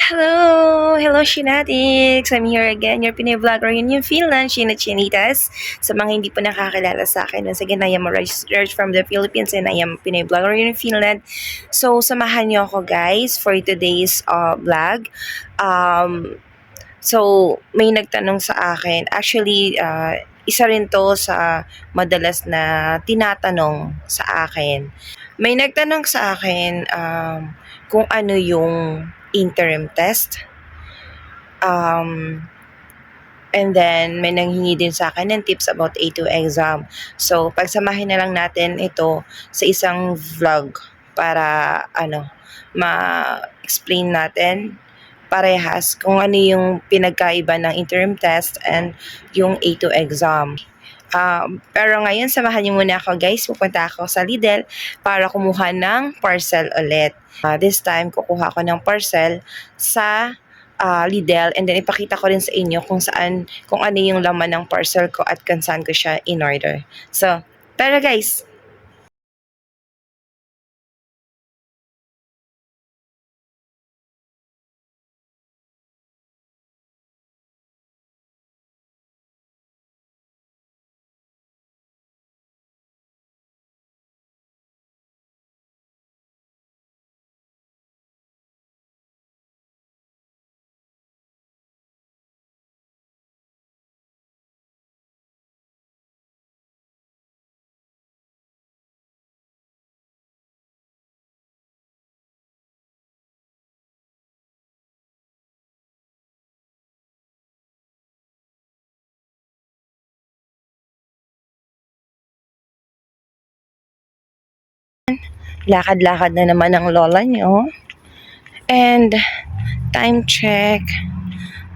Hello! Hello, Shinatics! I'm here again, your Pinoy vlogger in New Finland, Shina Chinitas. Sa mga hindi po nakakilala sa akin, once again, I am Raj from the Philippines and I am Pinoy vlogger in Finland. So, samahan niyo ako guys for today's vlog. So, may nagtanong sa akin. Actually, isa rin to sa madalas na tinatanong sa akin. May nagtanong sa akin kung ano yung interim test. And then, may nanghingi din sa akin ng tips about A2 exam. So, pagsamahin na lang natin ito sa isang vlog para ma-explain natin parehas kung ano yung pinagkaiba ng interim test and yung A2 exam. Pero ngayon, samahan niyo muna ako guys. Pupunta ako sa Lidl para kumuha ng parcel ulit. This time, kukuha ako ng parcel sa Lidl and then ipakita ko rin sa inyo kung ano yung laman ng parcel ko at kung saan ko siya in order. So, tara guys! Lakad-lakad na naman ang lola nyo. And, time check.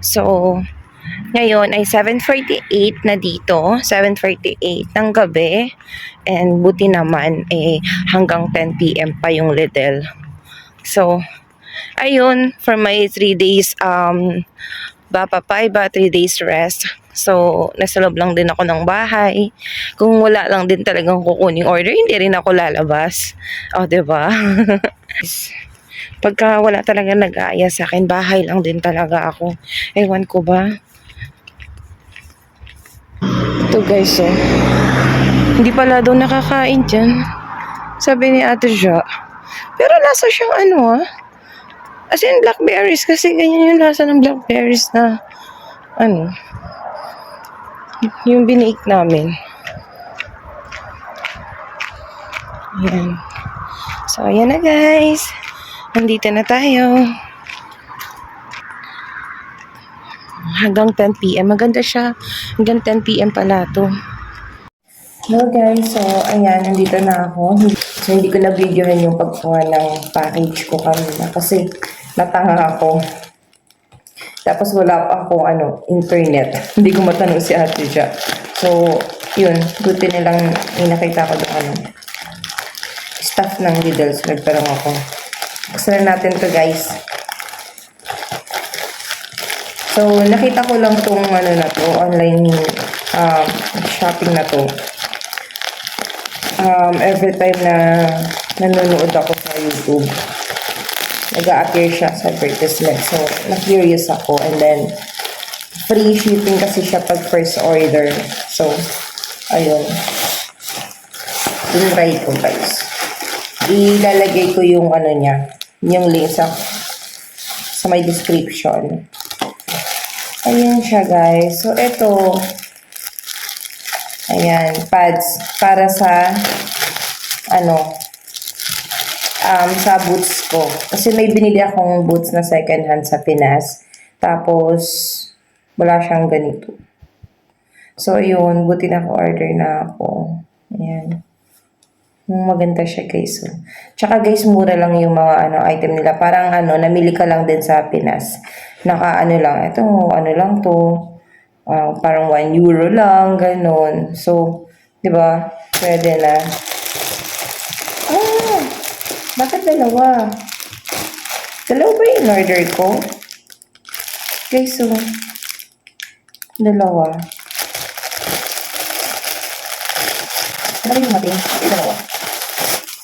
So, ngayon ay 7:48 na dito. 7:48 ng gabi. And buti naman, hanggang 10 p.m. pa yung Lidl. So, ayun, for my 3 days, Bapa 3 days rest. So, nasa loob lang din ako ng bahay. Kung wala lang din talagang kukuning order, hindi rin ako lalabas. O, diba? Pagka wala talaga nag-aaya sa akin, bahay lang din talaga ako. Ewan ko ba? Ito guys, oh. Hindi pala daw nakakain dyan. Sabi ni Ate Ja. Pero lasa siyang as in blackberries. Kasi ganyan yung lasa ng blackberries na yung binake namin. Ayan. So, ayan na guys. Nandito na tayo. Hanggang 10 p.m. Maganda siya. Hanggang 10 p.m. pala to. Hello guys. So, ayan. Nandito na ako. So, hindi ko na-videohan yung pagkuha ng package ko kanina. Kasi, natanga ako. Tapos, wala pa ako, internet. Hindi ko matanong si Ate Ja. So, yun. Buti nilang nakita ko doon, staff ng Lidl. So, nagtarong ako. Buksan na natin to guys. So, nakita ko lang tong online shopping na to. Every time na nanonood ako sa YouTube, nag-a-appear siya sa advertisement. So, na-curious ako. And then, free shipping kasi siya pag first order. So, ayun. Tinry ko guys. Ilalagay ko yung yung link sa may description. Ayan siya guys. So, ito, ayan, pads para sa sa boots ko. Kasi may binili akong boots na second hand sa Pinas. Tapos, wala siyang ganito. So, yun, buti na order na ako. Ayan. Maganda siya guys. Tsaka guys, mura lang yung mga item nila. Parang namili ka lang din sa Pinas. Naka lang. Ito, lang to. Parang 1 euro lang, ganun. So, di ba? Pwede na. Bakit dalawa? Dalawa ba yung order ko? Guys, so, dalawa. Dalawa yung mating. Dalawa.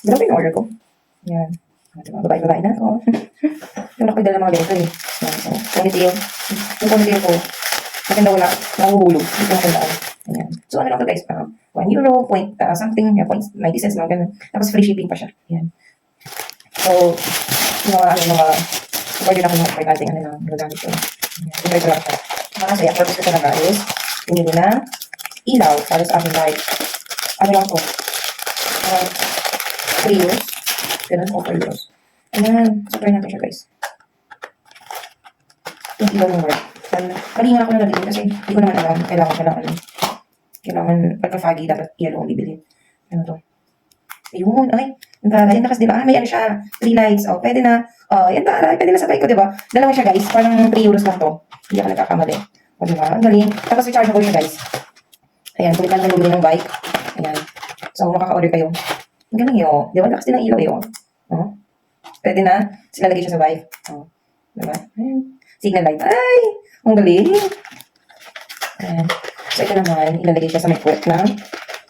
Dalawa yung order ko. Yan. Diba? Babae na ako. Yung nakagdala mga letter eh. Yan, so, ponytail. Yung ponytail ko, maganda wala, nahuhulog. Hindi ko matandaan. Ayan. So, ano lang to guys, 1 euro, point something, point 90 cents, mga ganun. Tapos free shipping pa siya. Ayan. So, mga order ako ng importanteng ano lang, magagamit ko. Ayan. Ito lang siya. Kasi, ang purpose ko talaga is, pinili na ilaw para sa aking light. Ano lang to? 3 euros. Ganun, o 4 euros. Ayan. So, try natin siya guys. Yung ilaw ng word. Mali nga ako na nabili kasi hindi ko naman alam. Kailangan pagka-foggy, dapat yellow ang bibili. Ano to? Ayun, ay. Ang lakas, diba? May ano siya. 3 lights. O, pwede na. Yan ba? Pwede na sa bike ko, diba? Dalawa siya, guys. Parang 3 euros lang to. Hindi ako nagkakamali. O, diba? Ang galing. Tapos, rechargeable siya, guys. Ayan, kung ikaw na bumili ng bike. Ayan. So, makaka-order kayo. Ang galing yun. Diba? Lakas din ang ilaw yun. O. Pwede na. Silalagay siya sa bike. O. Diba? Ayan. Signal light. Ay! Ang galing. Ayan. So, ito naman, ilalagay siya sa may puwet ng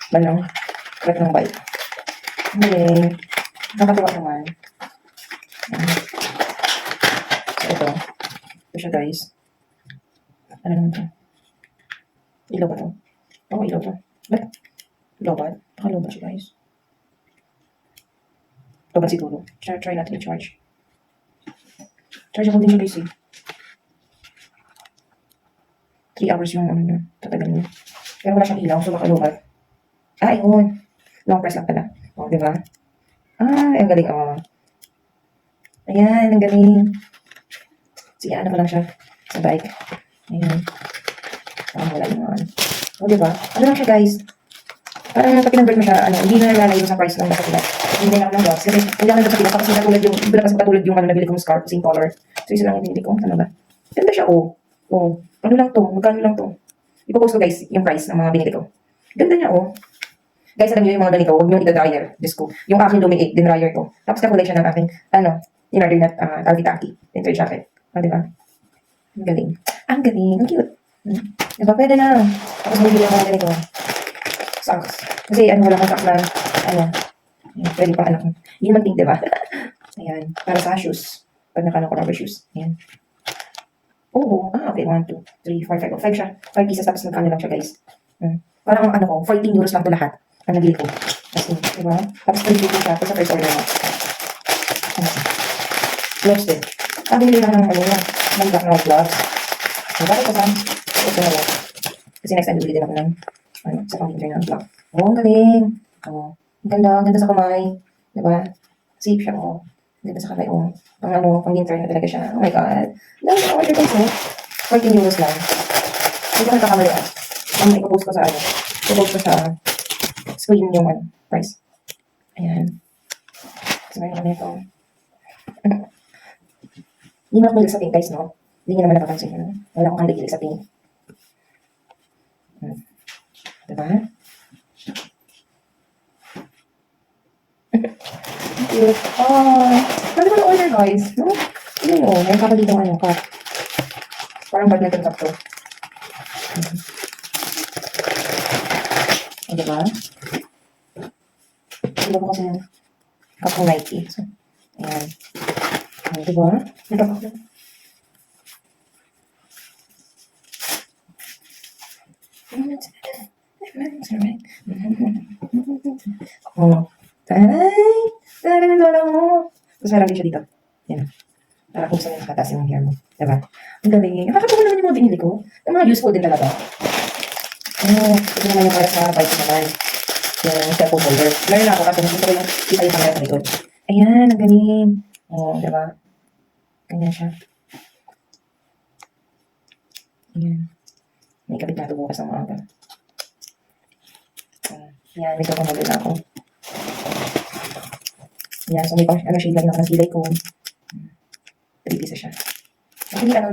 bike. Ang galing. Nakatuwa naman. Ayan. So, ito. Ito siya, guys. Ano naman ito? Ilaw ba ito? Oo, ilaw ito. Ba't? Ilaw ba? Nakalaw ba siya, guys? Ilaw ba siguro? Try natin i-charge. Chargeable din siya, guys, eh. 3 hours yung ano niya, tatagal niya. Pero wala siyang ilaw, so baka lumat. Ayun. Long press lang pala. O, diba? Ang galing, Ayan, ang galing. Sige, ano ko lang siya sa bike. Ayan. Wala naman. O, diba? Ano lang siya, guys? Parang pag kinonvert mo siya, hindi na nalalayo sa price lang sa pilas. Hindi na ako ng gloves. Kasi hindi lang sa pilas, tapos katulad yung nabili kong scarf, same color. So, isa lang yung pinili ko. Ano ba? Ganda siya, ano lang to? Magkano lang to? Ipopost ko guys yung price ng mga binili ko. Ganda niya Guys, alam niyo yung mga ganito, huwag niyo ida-dryer. Diyos ko. Yung aking Lumi 8, din-dryer ko. Tapos nakulay siya ng aking, in-order na taki-taki. Winter jacket. Diba? Ang galing. Ang galing. Ang cute. Diba? Pwede na. Tapos bumili ako ng ganito. Socks. Kasi wala kang socks na, pwede pang anak mo. Hindi naman pink, diba? Ayan. Para sa shoes. Pag nakano ko rubber shoes. Ayan. Okay. 1, 2, 3, 4, 5. 5 siya. 5 pieces tapos nagkano lang siya, guys. Parang 14 euros lang ito lahat. Ang nabili ko. Kasi, diba? Tapos 3 pieces siya. Tapos sa first order mo. Gloves din. Binili lang ng black na gloves. Bakit ko saan? Ito na lang. Kasi next time bibili din ako ng sa pang-winter ng black. Ang galing. Ang ganda sa kamay. Diba? Safe siya, Ganda sa kamay, pang winter na talaga siya. Oh my God. Dahil na order ko 14 euros lang. Hindi ko nagkakamali ipopost ko sa ipopost ko sa screen yung price. Ayan. So, meron kami ito. Hindi na ako mahilig sa pink, guys, no? Hindi nyo naman napapansin yun. Wala akong kalig sa pink. Diba? Cute. Pwede ko na-order, guys. No? Hindi mo. May kapag dito cup. Parang badminton cup to. Diba? Diba ko kasi yung cup ng Nike. So, ayan. Diba? Diba ko. Taray! Taray ng lola mo! Tapos meron din siya dito. Yan. Para kung saan yung nakataas yung hair mo. Diba? Ang galing. Nakakatawa naman yung mga binili ko. Yung mga useful din talaga. Ito naman yung para sa bike naman. Yung cellphone holder. Meron na ako kasi gusto ko yung isa yung camera sa likod. Ayan, ang galing. Diba? Ganyan siya. Ayan. May kapit na ito bukas ng maaga. Ayan, may cellphone holder na ako. Ayan, so may pang shade lang ako ng kilay ko. 3 pieces siya. Hindi siya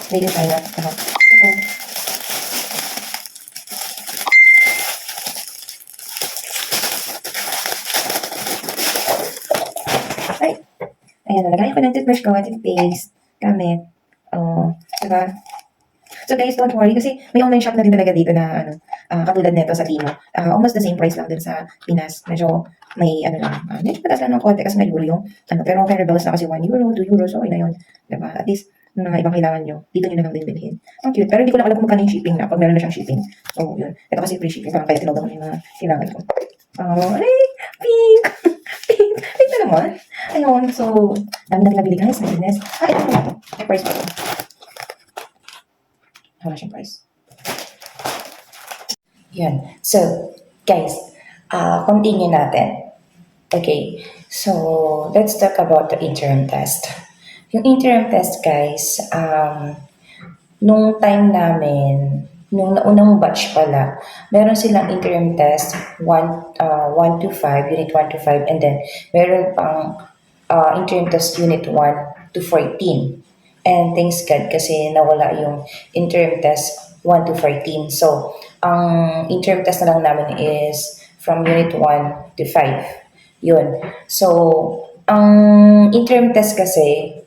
made in China. Ito. Ayan, nalagay ko ng toothbrush ko, toothpaste, gamit. Diba? So guys, don't worry kasi may online shop na rin talaga dito na katulad nito sa Timo. Almost the same price lang din sa Pinas. Medyo may medyo mataas lang ng konti kasi may euro yung pero Fair Rebels na kasi 1 euro, 2 euros, so okay na yun. Diba? At least ng mga ibang kailangan nyo, dito nyo na lang din bilhin. Ang cute. Pero hindi ko lang alam kung magkano yung shipping na pag meron na siyang shipping. So, yun. Ito kasi free shipping. Parang kaya tinawag ko yung mga kailangan ko. Ay, pink! Pink! Pink na naman. Ayun. So, dami na nabili guys. My goodness. Ito na ito. May price pa ito. Wala siyang price. Yan. So, guys, continue natin. Okay. So, let's talk about the interim test. Yung interim test, guys, nung time namin, nung naunang batch pala, meron silang interim test 1 to 5, unit 1 to 5, and then meron pang interim test unit 1 to 14. And thanks God kasi nawala yung interim test 1 to 14. So, ang interim test na lang namin is from unit 1 to 5. Yun. So, ang interim test kasi,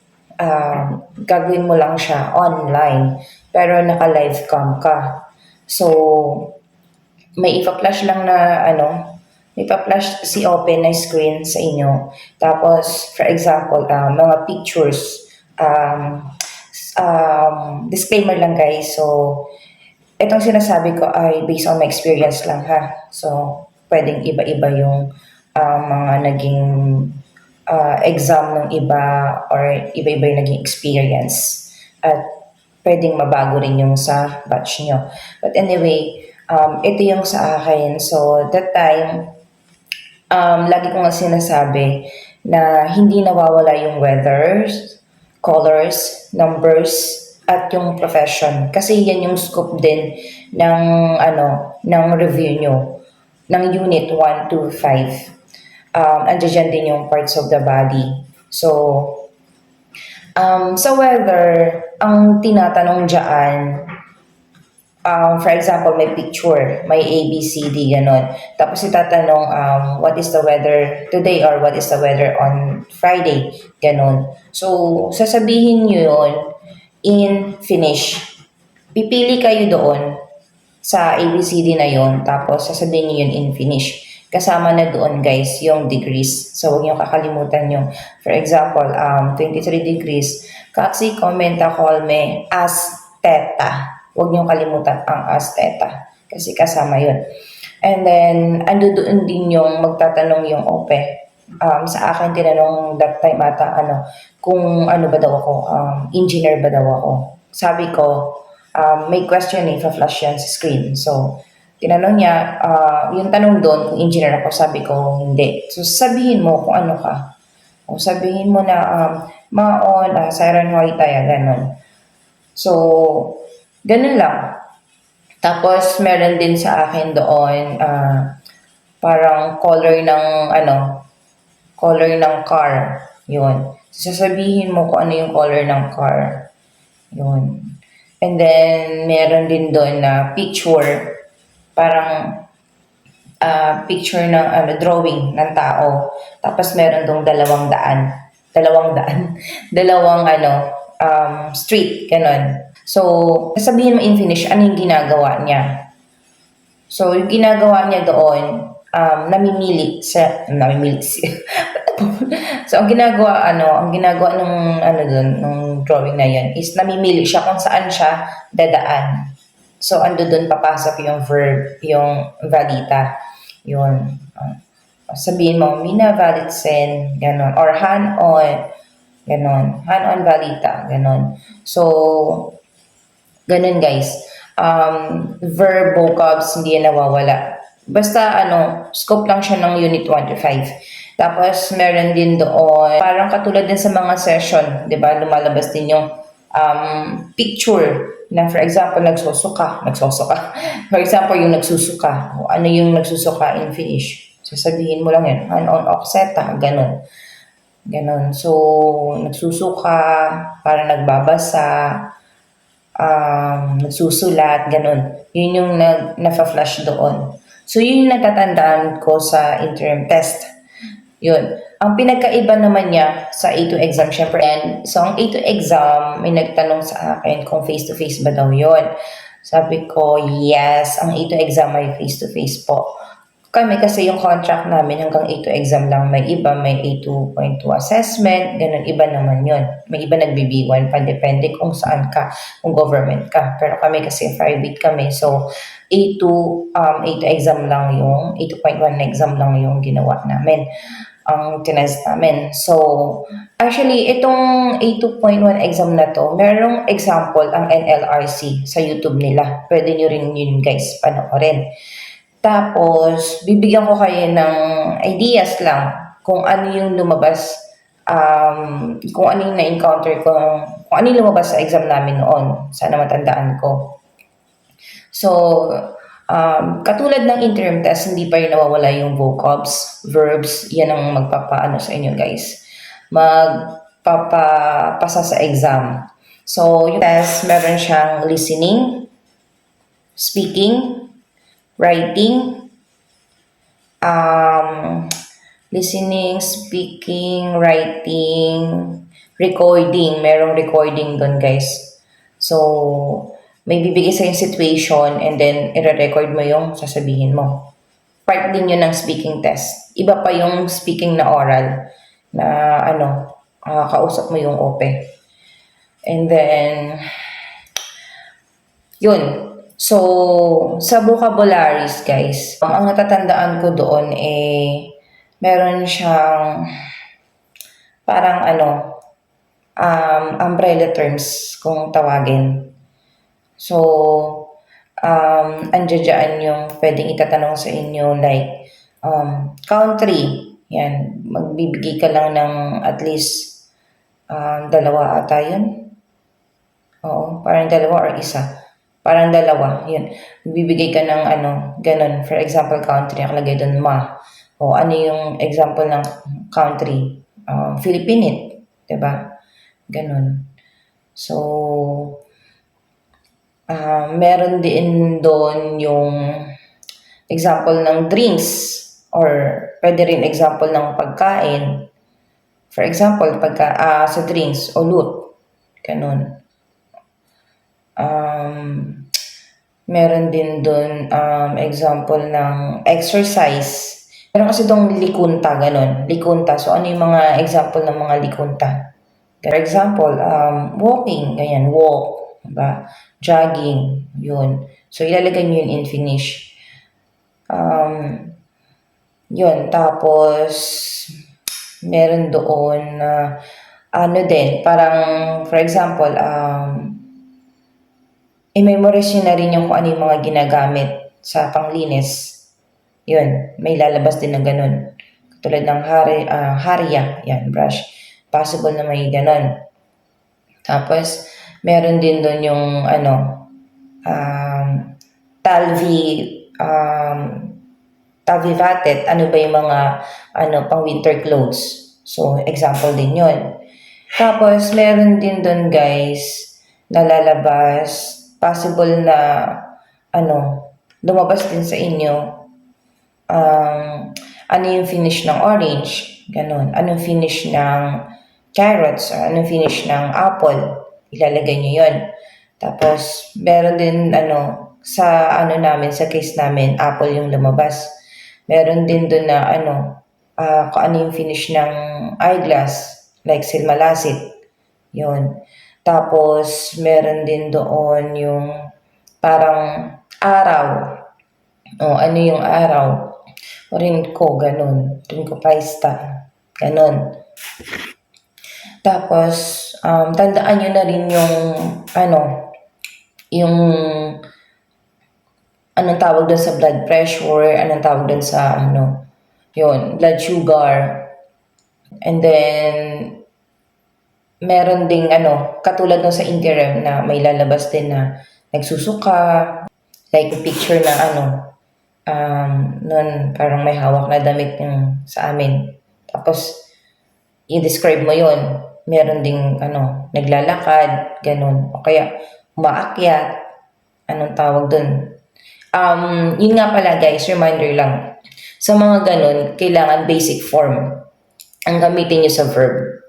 gagawin mo lang siya online, pero naka-live cam ka. So, may ipa-flash lang na may pa-flash si open na screen sa inyo. Tapos, for example, mga pictures, disclaimer lang guys. So, itong sinasabi ko ay based on my experience lang ha. So, pwedeng iba-iba yung mga naging exam ng iba or iba-iba yung naging experience. At pwedeng mabago rin yung sa batch nyo. But anyway, ito yung sa akin. So, that time, lagi ko nga sinasabi na hindi nawawala yung weathers, colors, numbers, at yung profession. Kasi yan yung scope din ng, ng review nyo, ng unit 1 to 5. Andiyan din yung parts of the body. So, sa weather, ang tinatanong dyan, for example, may picture, may A, B, C, D, ganon. Tapos itatanong, what is the weather today or what is the weather on Friday, ganon. So, sasabihin nyo yun in Finnish. Pipili kayo doon sa ABCD na yun, tapos sasabihin nyo yun in Finnish. Kasama na doon guys yung degrees. So huwag niyo kakalimutan yung, for example, 23 degrees. Kaksi komenta kolme as theta. Huwag niyo kalimutan ang as theta. Kasi kasama yun. And then, ando doon din yung magtatanong yung OPE. Sa akin tinanong that time ata, kung ano ba daw ako, engineer ba daw ako. Sabi ko, may question flash yan sa screen. So, tinanong niya, yung tanong doon, kung engineer ako, sabi ko, hindi. So, sabihin mo kung ano ka. O sabihin mo na, maon, siren white tayo, ganon. So, ganun lang. Tapos, meron din sa akin doon, parang color ng car. Yun. So, sasabihin mo kung ano yung color ng car. Yun. And then, meron din doon na picture, parang picture ng drawing ng tao. Tapos meron dong dalawang street, ganun. So, sasabihin mo in Finnish, ano yung ginagawa niya. So, yung ginagawa niya doon, namimili siya. So, ang ginagawa doon, nung drawing na yun, is namimili siya kung saan siya dadaan. So, ando doon papasok yung verb, yung valita. Yun. Sabihin mo, mina valitsen, ganon. Or han-on, ganon. Han-on valita, ganon. So, ganon guys. Verb, vocabs, hindi yan nawawala. Basta, scope lang siya ng unit 1 to 5. Tapos, meron din doon, parang katulad din sa mga session, di ba? Lumalabas din yung picture na, for example, nagsusuka. For example, yung nagsusuka. O ano yung nagsusuka in Finnish? Sasabihin mo lang yun. Han-on okseta. Ganon. So, nagsusuka, para nagbabasa, nagsusulat, ganon. Yun yung na-flash doon. So, yun yung natatandaan ko sa interim test. Yun. Ang pinagkaiba naman niya sa A2 exam, syempre. So, ang A2 exam, may nagtanong sa akin kung face-to-face ba daw yun. Sabi ko, yes, ang A2 exam ay face-to-face po. Kami kasi yung contract namin hanggang A2 exam lang. May iba, may A2.2 assessment, ganun. Iba naman yun. May iba nagbi-B1 pa, depende kung saan ka, kung government ka. Pero kami kasi private kami. So, A2 exam lang yung, A2.1 na exam lang yung ginawa namin. Ang tinest namin. So, actually, itong A2.1 exam na to, merong example ang NLRC sa YouTube nila. Pwede nyo rin yun guys panoorin. Tapos, bibigyan ko kayo ng ideas lang kung ano yung lumabas, kung ano yung na-encounter ko, kung ano yung lumabas sa exam namin noon. Sana matandaan ko. So, katulad ng interim test, hindi pa rin nawawala yung vocabs, verbs, yan ang magpapaano sa inyo guys. Magpapapasa sa exam. So, yung test, meron siyang listening, speaking, writing, listening, speaking, writing, recording. Merong recording doon, guys. So, may bibigay sa yung situation and then i-record mo yung sasabihin mo. Part din yun ng speaking test. Iba pa yung speaking na oral na kausap mo yung OPE. And then, yun. So, sa vocabularies, guys, ang natatandaan ko doon meron siyang parang umbrella terms kung tawagin. So, andyan yung pwedeng itatanong sa inyo like, country. Yan, magbibigay ka lang ng at least dalawa ata yun. Oo, parang dalawa or isa. Parang dalawa, yun. Bibigay ka ng ganun. For example, country, nakalagay doon ma. O ano yung example ng country? Philippine, diba? Ganun. So, meron din doon yung example ng drinks or pwede rin example ng pagkain. For example, sa drinks o loot. Ganun. Meron din doon example ng exercise. Meron kasi doon likunta, ganun. Likunta. So, ano yung mga example ng mga likunta? For example, walking, ganyan, walk, diba? Jogging, yun. So, ilalagay nyo yun in finish. Yun, tapos, meron doon din, parang, for example, i-memorize nyo na rin yung kung ano yung mga ginagamit sa panglinis. Yun, may lalabas din ng ganun. Katulad ng harya, yan, brush. Possible na may ganun. Tapos, meron din doon yung talvivatet, ano ba yung mga pang winter clothes. So, example din yun. Tapos, meron din doon guys, na lalabas, possible na lumabas din sa inyo ano yung finish ng orange, ganun. Anong finish ng carrots, or anong finish ng apple, ilalagay nyo yun. Tapos, meron din sa namin, sa case namin, apple yung lumabas. Meron din doon na kung ano yung finish ng eyeglass, like silmalasit, yun. Tapos, meron din doon yung parang araw. O, ano yung araw? Rinko, ganun. Rinko paista. Ganun. Tapos, tandaan nyo na rin yung, anong tawag doon sa blood pressure, anong tawag doon sa, yun, blood sugar. And then, meron ding katulad nung sa interim na may lalabas din na nagsusuka, like picture na nun parang may hawak na damit yung sa amin. Tapos, i-describe mo yon. Meron ding naglalakad, ganun. O kaya, umaakyat, anong tawag dun. Yun nga pala guys, reminder lang. Sa mga ganun, kailangan basic form ang gamitin nyo sa verb.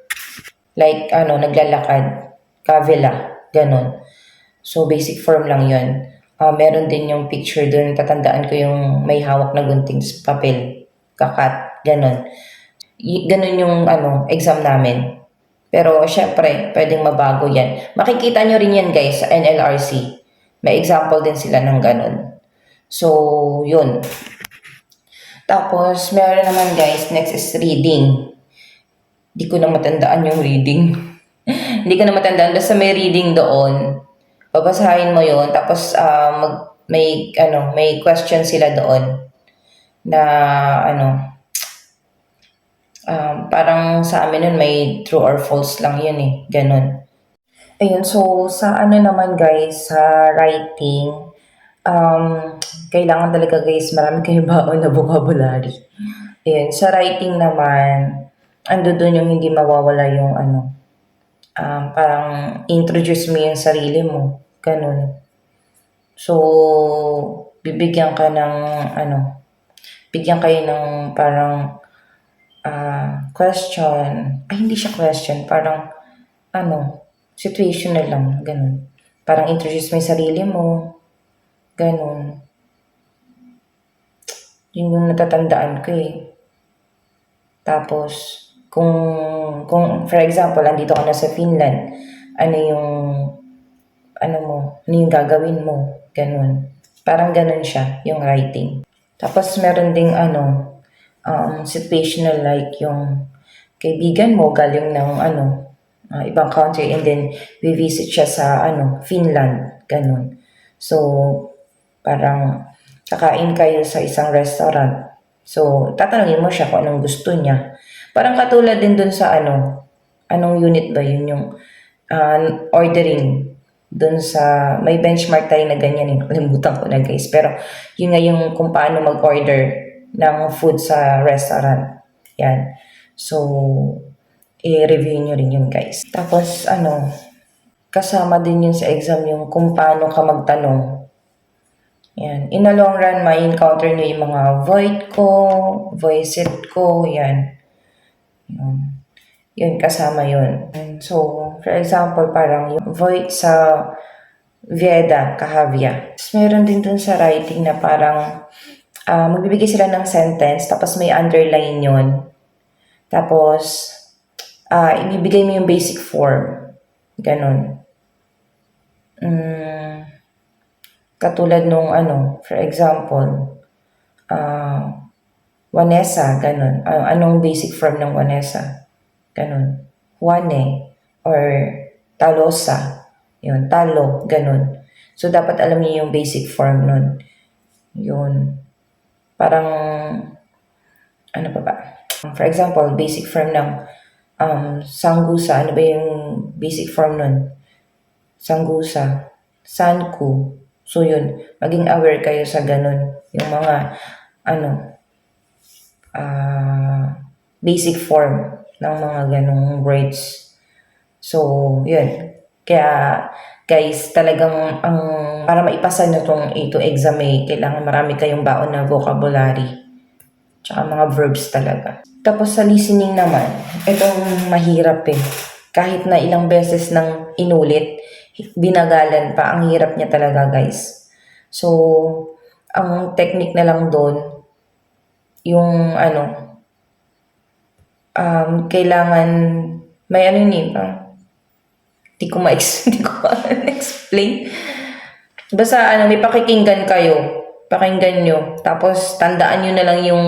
Like, naglalakad, kavela, ganun. So, basic form lang yun. Meron din yung picture dun, tatandaan ko yung may hawak na gunting sa papel, kakat, ganun. Ganun yung exam namin. Pero syempre, pwedeng mabago yan. Makikita nyo rin yan guys sa NLRC. May example din sila ng ganun. So, yun. Tapos, meron naman guys, next is reading. Di ko na matandaan yung reading. Hindi ko na matandaan. Basta may reading doon. Babasahin mo yon. Tapos, may question sila doon. Na, parang sa amin nun may true or false lang yun eh. Ganon. Ayun, so sa naman guys, sa writing, kailangan talaga guys, marami kayong baon na vocabulary. Ayun, sa writing naman, ando doon yung hindi mawawala yung parang introduce mo yung sarili mo. Ganun. So, bibigyan ka ng bigyan kayo ng parang question. Ay, hindi siya question. Parang, situational lang. Ganun. Parang introduce mo yung sarili mo. Ganun. Yun yung natatandaan ko eh. Tapos, kung for example, andito ka na sa Finland, ano yung gagawin mo? Ganun. Parang ganun siya, yung writing. Tapos, meron ding situational like yung kaibigan mo galing ng ibang country and then visit siya sa Finland, ganun. So, parang kakain kayo sa isang restaurant. So, tatanungin mo siya kung anong gusto niya. Parang katulad din dun sa anong unit ba yun yung ordering dun sa, may benchmark tayo na ganyan eh. Kalimutan ko na guys. Pero yun nga yung kung paano mag-order ng food sa restaurant. Yan. So, i-review nyo rin yun guys. Tapos kasama din yun sa exam yung kung paano ka magtanong. Yan. In the long run, may encounter nyo yung mga void ko, voiced ko, yan. Yun, kasama yun. So, for example, parang yung void sa Veda, Kahavya. Tapos meron din dun sa writing na parang magbibigay sila ng sentence, tapos may underline yun. Tapos, ibibigay mo yung basic form. Ganon. Katulad nung for example, Vanessa, ganon. Anong basic form ng Vanessa? Ganon. Juane or Talosa. Yun, Talo, ganon. So, dapat alam niyo yung basic form nun. Yun. Parang, ano pa ba? For example, basic form ng Sanggusa. Ano ba yung basic form nun? Sanggusa. Sanku. So, yun. Maging aware kayo sa ganun. Yung mga, basic form ng mga ganung words. So, yun. Kaya, guys, talagang para maipasa nyo itong A2 exam kailangan marami kayong baon na vocabulary. Tsaka mga verbs talaga. Tapos sa listening naman, itong mahirap eh. Kahit na ilang beses nang inulit, binagalan pa, ang hirap niya talaga guys. So, ang technique na lang doon, yung kailangan, may hindi ko ma-explain. Basta may pakikinggan kayo. Pakinggan nyo. Tapos tandaan nyo na lang yung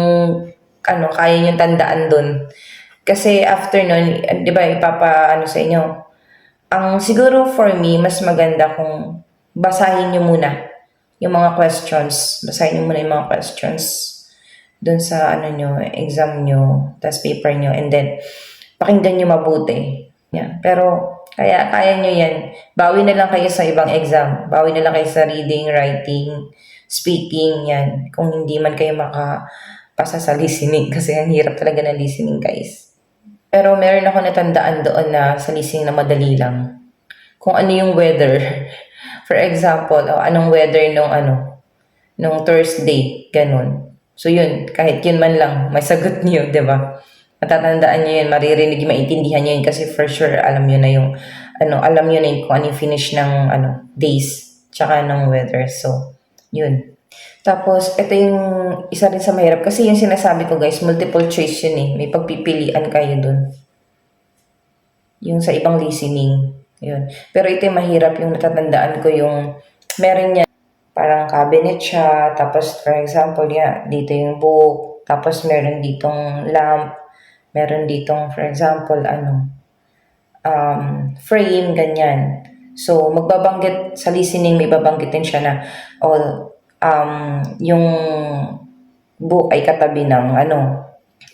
kaya nyo tandaan dun. Kasi after nun, di ba, sa inyo. Ang siguro for me, mas maganda kung basahin nyo muna yung mga questions. Basahin nyo muna yung mga questions dun sa exam nyo, tas paper nyo, and then pakinggan nyo mabuti. Yeah. Pero kaya nyo yan. Bawi na lang kayo sa ibang exam. Bawi na lang kayo sa reading, writing, speaking, yan. Kung hindi man kayo makapasa sa listening. Kasi ang hirap talaga ng listening, guys. Pero meron ako natandaan doon na sa listening na madali lang. Kung ano yung weather. For example, anong weather nung Thursday, ganun. So yun, kahit yun man lang, may sagot niyo, di ba? Matatandaan nyo yun, maririnig, maintindihan nyo yun kasi for sure alam nyo na yung kung ano yung finish ng days. tsaka ng weather. So, yun. Tapos, ito yung isa rin sa mahirap. Kasi yung sinasabi ko guys, multiple choice yun eh. May pagpipilian kayo dun. Yung sa ibang listening. Yun. Pero ito yung mahirap. Yung natatandaan ko yung meron niya parang cabinet siya. Tapos, for example, dito yung book. Tapos, meron ditong lamp. Meron ditong, for example, frame, ganyan. So, magbabanggit sa listening, may babanggitin siya na, yung book ay katabi ng,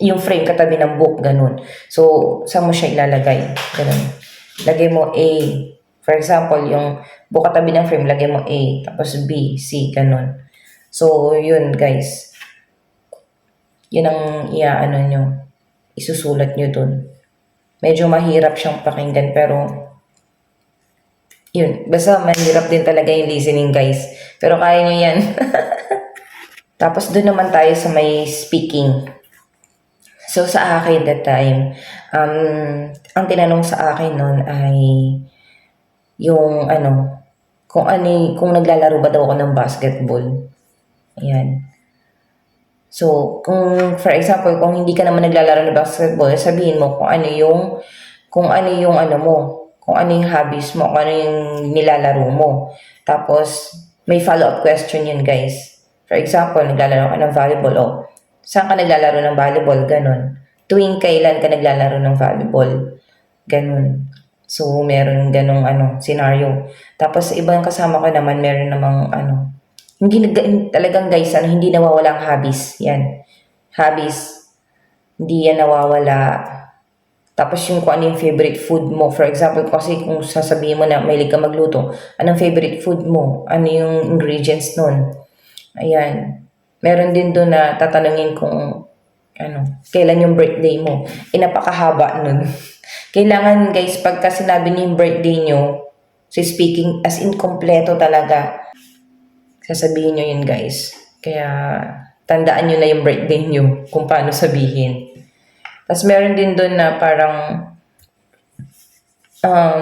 yung frame katabi ng book, ganun. So, saan mo siya ilalagay? Ganun. Lagay mo A. For example, yung book katabi ng frame, lagay mo A. Tapos B, C, ganun. So, yun, guys. Yun ang nyo. Isusulat nyo dun. Medyo mahirap siyang pakinggan, pero yun, basta mahirap din talaga yung listening, guys. Pero kaya nyo yan. Tapos doon naman tayo sa may speaking. So sa akin that time, ang tinanong sa akin noon ay yung kung naglalaro ba daw ako ng basketball. Ayan. So, for example, kung hindi ka naman naglalaro ng basketball, sabihin mo kung ano yung hobbies mo, kung ano yung nilalaro mo. Tapos, may follow-up question yun, guys. For example, naglalaro ka ng volleyball, saan ka naglalaro ng volleyball? Ganon. Tuwing kailan ka naglalaro ng volleyball? Ganon. So, meron ganong scenario. Tapos, ibang kasama ko naman, meron namang hindi talagang guys, hindi nawawala ang hobbies. Yan. Hobbies. Hindi yan nawawala. Tapos yung kung ano yung favorite food mo. For example, kasi kung sasabihin mo na mahilig ka magluto, anong favorite food mo? Ano yung ingredients nun? Ayan. Meron din doon na tatanungin kung kailan yung birthday mo. Napakahaba nun. Kailangan guys, pagka sinabi niyo yung birthday nyo, speaking as in kompleto talaga, sasabihin nyo yun, guys. Kaya, tandaan nyo na yung birthday nyo kung paano sabihin. Tapos, meron din doon na parang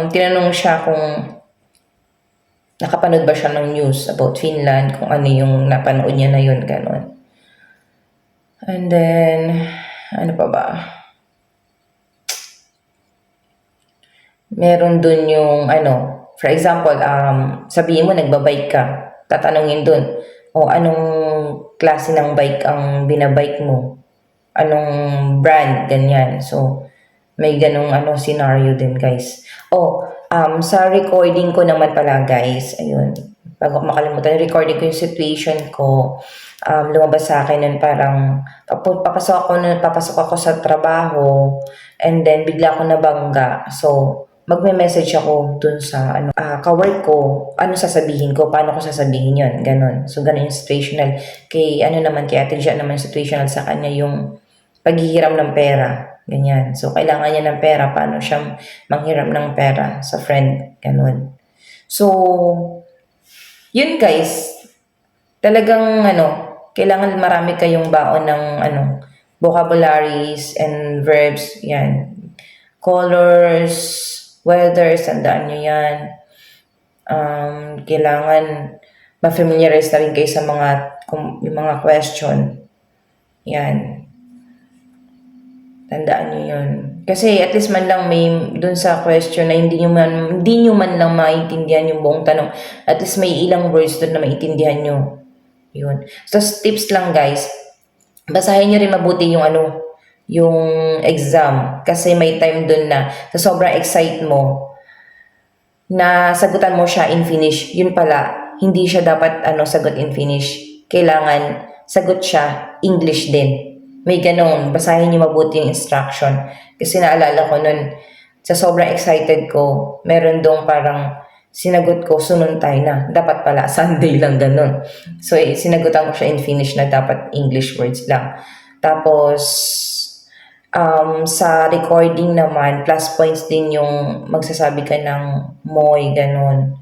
tinanong siya kung nakapanood ba siya ng news about Finland, kung ano yung napanood niya na yun, gano'n. And then, ano pa ba? Meron doon yung, for example, sabihin mo, nagbabike ka. Tatanungin dun, anong klase ng bike ang binabike mo? Anong brand? Ganyan. So, may ganong scenario din, guys. Sa recording ko naman pala, guys, ayun, bago ko makalimutan, recording ko yung situation ko, lumabas sa akin nun parang, papasok ako sa trabaho, and then bigla ako nabangga. So, magme-message ako dun sa ka-work ko, ano sasabihin ko, paano ko sasabihin yon, ganon. So, ganon yung situational. Kay Ate Gia naman situational sa kanya yung paghihiram ng pera, ganyan. So, kailangan niya ng pera, paano siya manghiram ng pera sa friend, ganon. So, yun guys, talagang kailangan marami kayong baon ng vocabularies and verbs, yan. Colors, weather, tandaan nyo yan. Kailangan ma-familiarize na rin kayo sa yung mga question. Yan. Tandaan nyo yun. Kasi at least man lang may dun sa question na hindi nyo man lang maintindihan yung buong tanong. At least may ilang words dun na maintindihan nyo. Yun. So, tips lang guys. Basahin nyo rin mabuti yung exam. Kasi may time dun na sa sobrang excite mo, na sagutan mo siya in Finnish. Yun pala, hindi siya dapat sagot in Finnish. Kailangan sagot siya English din. May ganun. Basahin niyo mabuti yung instruction. Kasi naalala ko nun, sa sobrang excited ko, meron dong parang sinagot ko, sununtay na. Dapat pala, Sunday lang ganun. So, sinagutan ko siya in Finnish na dapat English words lang. Tapos, sa recording naman, plus points din yung magsasabi ka ng moy, ganun.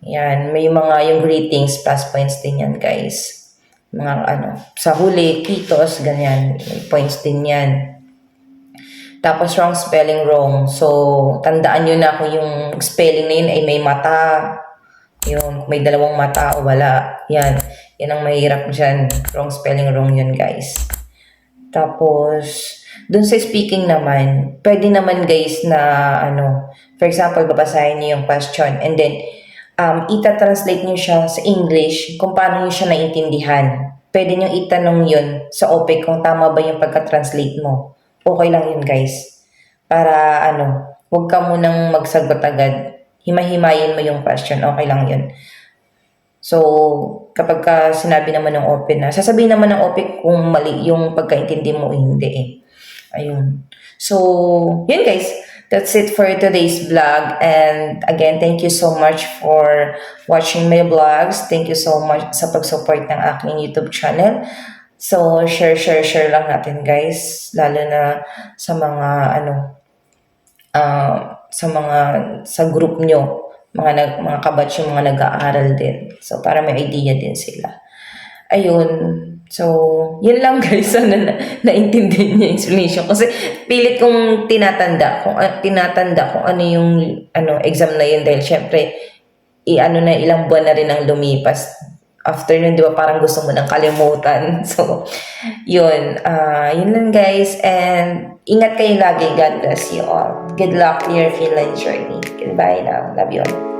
Yan, may yung greetings, plus points din yan, guys. Mga sa huli, kitos, ganyan, may points din yan. Tapos, wrong spelling wrong. So, tandaan nyo na kung yung spelling na yun ay may mata, Yun, kung may dalawang mata o wala. Yan. Yan ang mahirap dyan. Wrong spelling, wrong yun, guys. Tapos, dun sa speaking naman, pwede naman guys na, for example, babasahin niyo yung question and then, ita-translate niyo siya sa English kung paano niyo siya naiintindihan. Pwede niyo itanong yun sa OPIC kung tama ba yung pagka-translate mo. Okay lang yun guys. Para huwag ka munang magsagot agad. Himahimayin mo yung question. Okay lang yun. So, kapag ka sinabi naman ng OPIC na, sasabihin naman ng OPIC kung mali yung pagkaintindi mo, hindi eh. Ayun. So, yun guys. That's it for today's vlog. And again, thank you so much for watching my vlogs. Thank you so much sa pag-support ng aking YouTube channel. So, share lang natin guys. Lalo na sa mga, sa group nyo. Mga kabatch yung mga nag-aaral din. So, para may idea din sila. Ayun. So, yun lang guys. Sana naintindihan niyo yung explanation. Kasi pilit kong tinatanda kung ano yung exam na yun. Dahil syempre, ilang buwan na rin ang lumipas. After nun, di ba, parang gusto mo nang kalimutan. So, yun. Yun lang guys. And ingat kayo lagi. God bless you all. Good luck to your Finland journey. Goodbye now. Love you all.